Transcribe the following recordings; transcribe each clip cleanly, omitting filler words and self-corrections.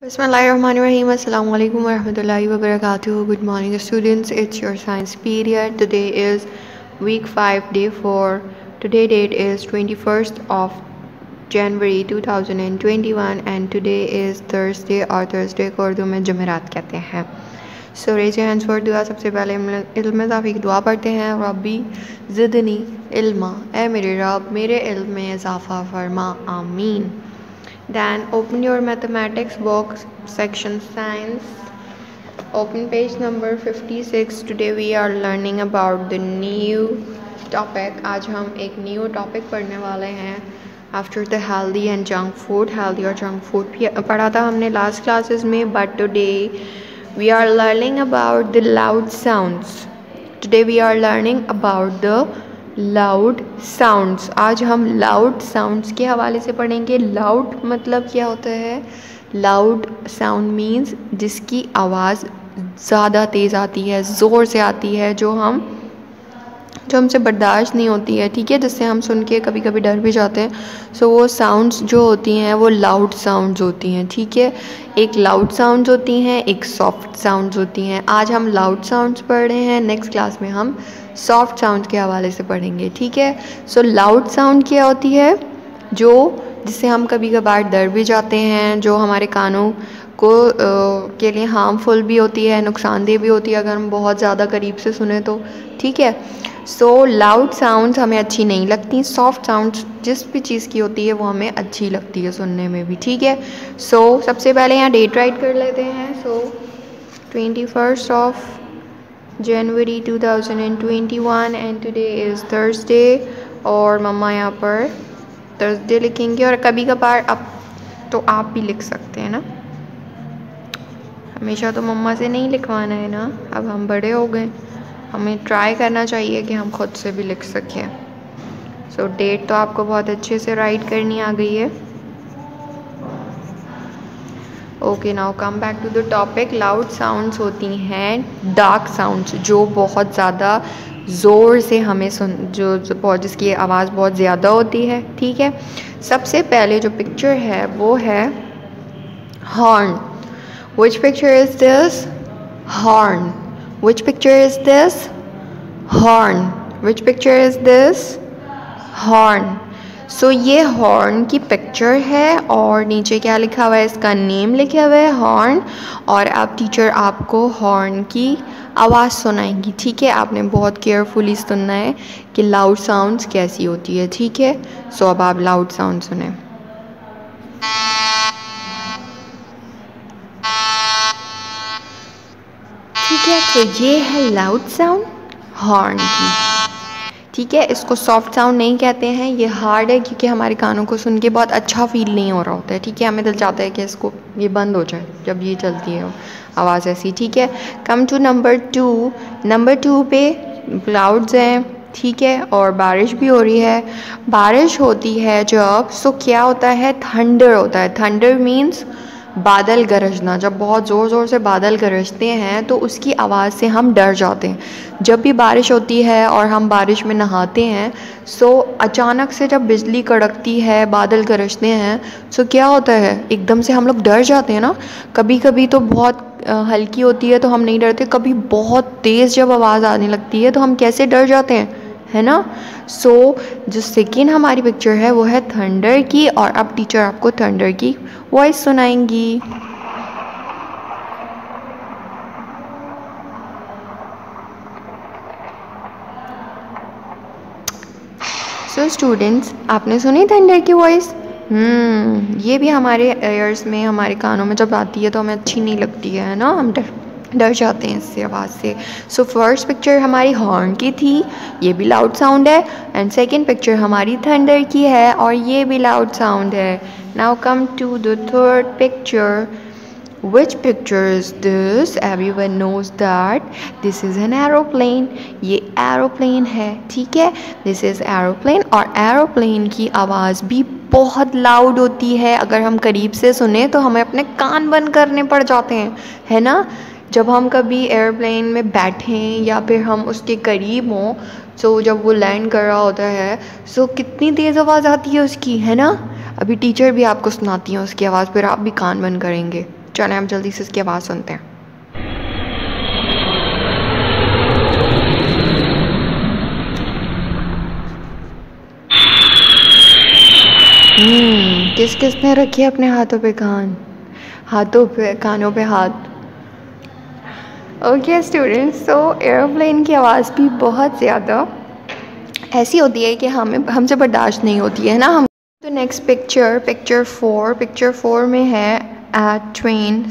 Bismillahirrahmanirrahim. Assalamu alaikum warahmatullahi wabarakatuh. Good morning students. It's your science period. Today is week 5 day 4. Today date is 21st of January 2021 and today is Thursday और Thursday को उर्दू में जुमेरात कहते हैं. So raise your hands for दुआ. सबसे पहले इल्म इज़ाफ़ी की दुआ पढ़ते हैं. रब्बी ज़िदनी इल्मा, ए मेरे रब मेरे इल्म में इज़ाफ़ा फरमा, आमीन. Then open your mathematics box, section science. Open page number 56. Today we are learning about the new topic. आज हम एक new topic पढ़ने वाले हैं. After the healthy and junk food, healthy और junk food भी पढ़ा था हमने last classes में. But today we are learning about the loud sounds. Today we are learning about the loud sounds. आज हम लाउड साउंड्स के हवाले से पढ़ेंगे. लाउड मतलब क्या होता है? लाउड साउंड मीन्स जिसकी आवाज़ ज़्यादा तेज़ आती है, ज़ोर से आती है, जो हमसे बर्दाश्त नहीं होती है, ठीक है, जिससे हम सुन के कभी कभी डर भी जाते हैं. सो वो साउंड्स जो होती हैं वो लाउड साउंड्स होती हैं, ठीक है. एक लाउड साउंड्स होती हैं, एक सॉफ्ट साउंड्स होती हैं. आज हम लाउड साउंड्स पढ़ रहे हैं. नेक्स्ट क्लास में हम सॉफ्ट साउंड के हवाले से पढ़ेंगे, ठीक है. सो लाउड साउंड क्या होती है? जिससे हम कभी कभार डर भी जाते हैं, जो हमारे कानों को के लिए हार्मफुल भी होती है, नुकसानदेह भी होती है अगर हम बहुत ज़्यादा करीब से सुने तो, ठीक है. सो लाउड साउंड्स हमें अच्छी नहीं लगती. सॉफ्ट साउंड्स जिस भी चीज़ की होती है वो हमें अच्छी लगती है सुनने में भी, ठीक है. सो सबसे पहले यहाँ डेट राइट कर लेते हैं. सो 21st of January 2021 and today is Thursday. और मम्मा यहाँ पर थर्सडे लिखेंगे और कभी कभार अब तो आप भी लिख सकते हैं ना. हमेशा तो मम्मा से नहीं लिखवाना है ना, अब हम बड़े हो गए, हमें ट्राई करना चाहिए कि हम खुद से भी लिख सकें. सो डेट तो आपको बहुत अच्छे से राइट करनी आ गई है. Okay, now come back to the topic. Loud sounds होती हैं डार्क साउंड्स, जो बहुत ज़्यादा ज़ोर से हमें जिसकी आवाज़ बहुत ज़्यादा होती है, ठीक है. सबसे पहले जो पिक्चर है वो है horn. Which picture is this? Horn. Which picture is this? Horn. Which picture is this? Horn. So ये हॉर्न की पिक्चर है और नीचे क्या लिखा हुआ है? इसका नेम लिखा हुआ है हॉर्न. और अब टीचर आपको हॉर्न की आवाज़ सुनाएंगी, ठीक है. आपने बहुत केयरफुली सुनना है कि लाउड साउंड्स कैसी होती है, ठीक है. सो अब आप लाउड साउंड सुने. ठीक है, तो ये है लाउड साउंड हॉर्न की, ठीक है. इसको सॉफ्ट साउंड नहीं कहते हैं, ये हार्ड है क्योंकि हमारे कानों को सुन के बहुत अच्छा फील नहीं हो रहा होता है, ठीक है. हमें दिल चाहता है कि इसको ये बंद हो जाए जब ये चलती है आवाज़ ऐसी, ठीक है. Come to number 2. नंबर 2 पे क्लाउड्स हैं, ठीक है, और बारिश भी हो रही है. बारिश होती है जब, सो क्या होता है? थंडर होता है. थंडर मीन्स बादल गरजना. जब बहुत ज़ोर ज़ोर से बादल गरजते हैं तो उसकी आवाज़ से हम डर जाते हैं. जब भी बारिश होती है और हम बारिश में नहाते हैं, सो अचानक से जब बिजली कड़कती है, बादल गरजते हैं, सो क्या होता है? एकदम से हम लोग डर जाते हैं ना. कभी कभी तो बहुत हल्की होती है तो हम नहीं डरते, कभी बहुत तेज़ जब आवाज़ आने लगती है तो हम कैसे डर जाते हैं, है ना. सो जो सेकेंड हमारी पिक्चर है वो है थंडर की. और अब टीचर आपको थंडर की वॉइस सुनाएंगी. सो स्टूडेंट्स, आपने सुनी थंडर की वॉइस? ये भी हमारे एयर्स में, हमारे कानों में जब आती है तो हमें अच्छी नहीं लगती है ना, हम डर जाते हैं इससे आवाज़ से. सो फर्स्ट पिक्चर हमारी हॉर्न की थी, ये भी लाउड साउंड है. एंड सेकंड पिक्चर हमारी थंडर की है और ये भी लाउड साउंड है. Now come to the third picture. Which picture is this? Everyone knows that this is an aeroplane. ये एरोप्लेन है, ठीक है. दिस इज़ एरोप्लेन और एरोप्लेन की आवाज़ भी बहुत लाउड होती है. अगर हम करीब से सुने तो हमें अपने कान बंद करने पड़ जाते हैं, है ना. जब हम कभी एयरप्लेन में बैठें या फिर हम उसके करीब हों, सो जब वो लैंड कर रहा होता है, सो कितनी तेज़ आवाज़ आती है उसकी, है ना. अभी टीचर भी आपको सुनाती हैं उसकी आवाज़, फिर आप भी कान बंद करेंगे, चलें हम जल्दी से इसकी आवाज़ सुनते हैं। किस किसने रखी अपने हाथों पे कानों पे हाथ। ओके स्टूडेंट्स, तो एरोप्लेन की आवाज़ भी बहुत ज़्यादा ऐसी होती है कि हमसे बर्दाश्त नहीं होती है ना हम। तो नेक्स्ट पिक्चर 4 में है अ train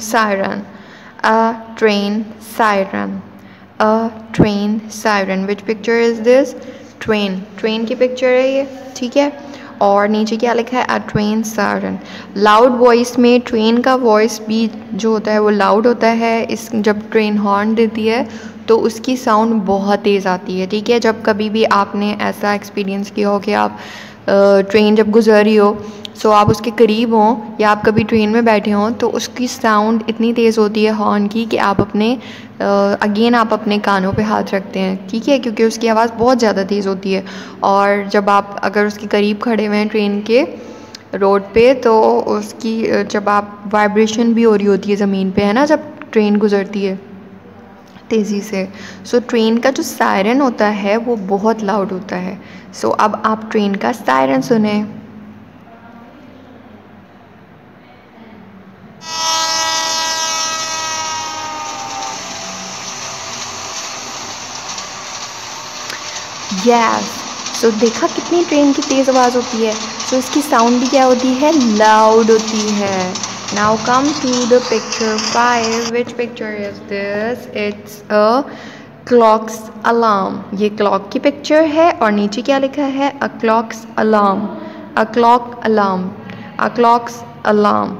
siren, which picture is this? Train की पिक्चर है ये, ठीक है। और नीचे क्या लिखा है? अ ट्रेन सायरन। लाउड वॉइस में ट्रेन का वॉइस भी जो होता है वो लाउड होता है। इस जब ट्रेन हॉर्न देती है तो उसकी साउंड बहुत तेज़ आती है, ठीक है। जब कभी भी आपने ऐसा एक्सपीरियंस किया हो कि आप ट्रेन जब गुजर रही हो, सो आप उसके करीब हों या आप कभी ट्रेन में बैठे हों, तो उसकी साउंड इतनी तेज़ होती है हॉर्न की कि आप अपने कानों पे हाथ रखते हैं, ठीक है, क्योंकि उसकी आवाज़ बहुत ज़्यादा तेज़ होती है। और जब आप अगर उसके करीब खड़े हुए हैं ट्रेन के रोड पे, तो उसकी जब आप वाइब्रेशन भी हो रही होती है ज़मीन पे, है ना, जब ट्रेन गुजरती है तेज़ी से। सो ट्रेन का जो सायरन होता है वो बहुत लाउड होता है। सो अब आप ट्रेन का सायरन सुने। यस, सो देखा कितनी ट्रेन की तेज़ आवाज़ होती है। सो इसकी साउंड भी क्या होती है? लाउड होती है। Now come to the picture 5। Which picture is this? It's a clocks alarm. ये क्लॉक की पिक्चर है और नीचे क्या लिखा है? A clocks alarm, a clock alarm, a clocks alarm.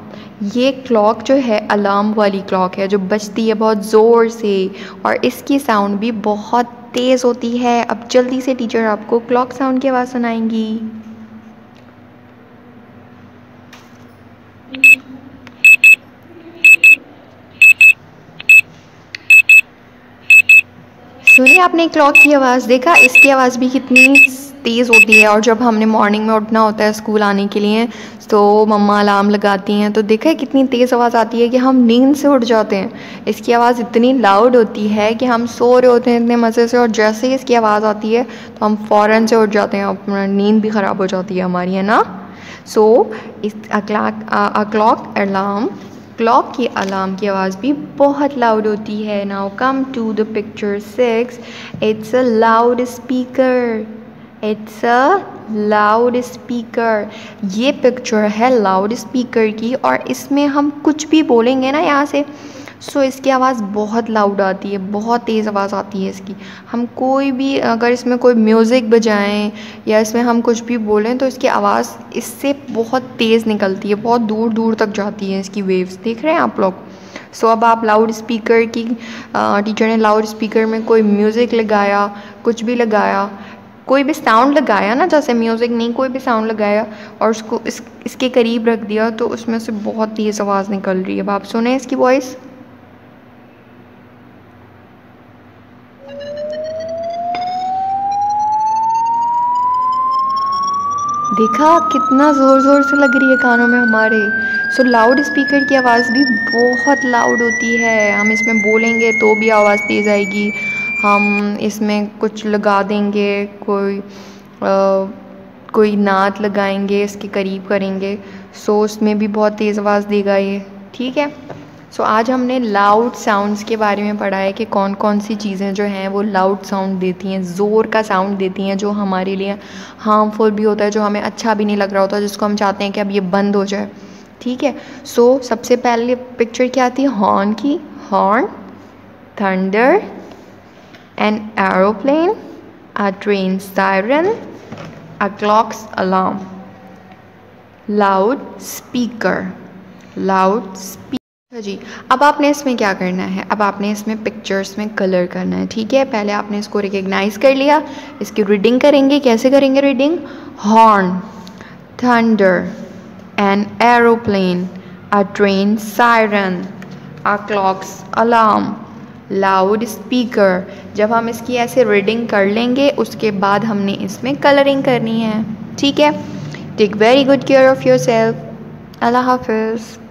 ये क्लॉक जो है अलार्म वाली क्लॉक है जो बजती है बहुत ज़ोर से, और इसकी साउंड भी बहुत तेज़ होती है। अब जल्दी से टीचर आपको क्लॉक साउंड की आवाज़ सुनाएंगी। सुनी आपने क्लॉक की आवाज़? देखा इसकी आवाज़ भी कितनी तेज़ होती है। और जब हमने मॉर्निंग में उठना होता है स्कूल आने के लिए, तो मम्मा अलार्म लगाती हैं, तो देखा है कितनी तेज़ आवाज़ आती है कि हम नींद से उठ जाते हैं। इसकी आवाज़ इतनी लाउड होती है कि हम सो रहे होते हैं इतने मज़े से, और जैसे ही इसकी आवाज़ आती है तो हम फ़ौरन से उठ जाते हैं, अपना नींद भी ख़राब हो जाती है हमारी, है ना। सो इस क्लॉक अलार्म, क्लॉक की अलार्म की आवाज़ भी बहुत लाउड होती है। Now come to the picture 6। It's a loudspeaker, it's a loudspeaker. ये पिक्चर है लाउड स्पीकर की, और इसमें हम कुछ भी बोलेंगे ना यहाँ से, सो इसकी आवाज़ बहुत लाउड आती है, बहुत तेज़ आवाज़ आती है इसकी। हम कोई भी अगर इसमें कोई म्यूज़िक बजाएं या इसमें हम कुछ भी बोलें तो इसकी आवाज़ इससे बहुत तेज़ निकलती है, बहुत दूर दूर तक जाती है इसकी वेव्स। देख रहे हैं आप लोग? सो अब आप लाउड स्पीकर की टीचर ने लाउड स्पीकर में कोई म्यूज़िक लगाया, कुछ भी लगाया, कोई भी साउंड लगाया ना, जैसे म्यूज़िक नहीं, कोई भी साउंड लगाया और उसको इसके करीब रख दिया, तो उसमें से बहुत तेज़ आवाज़ निकल रही है। अब आप सुने इसकी वॉइस। देखा कितना ज़ोर ज़ोर से लग रही है कानों में हमारे। सो लाउड स्पीकर की आवाज़ भी बहुत लाउड होती है। हम इसमें बोलेंगे तो भी आवाज़ तेज़ आएगी, हम इसमें कुछ लगा देंगे, कोई नात लगाएंगे, इसके करीब करेंगे, सो उसमें भी बहुत तेज़ आवाज़ देगा ये, ठीक है। सो आज हमने लाउड साउंड्स के बारे में पढ़ा है कि कौन कौन सी चीज़ें जो हैं वो लाउड साउंड देती हैं, ज़ोर का साउंड देती हैं, जो हमारे लिए हार्मफुल भी होता है, जो हमें अच्छा भी नहीं लग रहा होता, जिसको हम चाहते हैं कि अब ये बंद हो जाए, ठीक है। सो सबसे पहले पिक्चर क्या आती है? हॉर्न की। Horn, thunder, an aeroplane, a train siren, a clocks alarm, loud speaker, loud speaker जी। अब आपने इसमें क्या करना है? अब आपने इसमें पिक्चर्स में कलर करना है, ठीक है। पहले आपने इसको रिकग्नाइज़ कर लिया, इसकी रीडिंग करेंगे। कैसे करेंगे reading? Horn, thunder, an aeroplane, a train siren, a clocks alarm, loud speaker. जब हम इसकी ऐसे रीडिंग कर लेंगे उसके बाद हमने इसमें कलरिंग करनी है, ठीक है। Take very good care of your self. अल्लाह हाफिज़।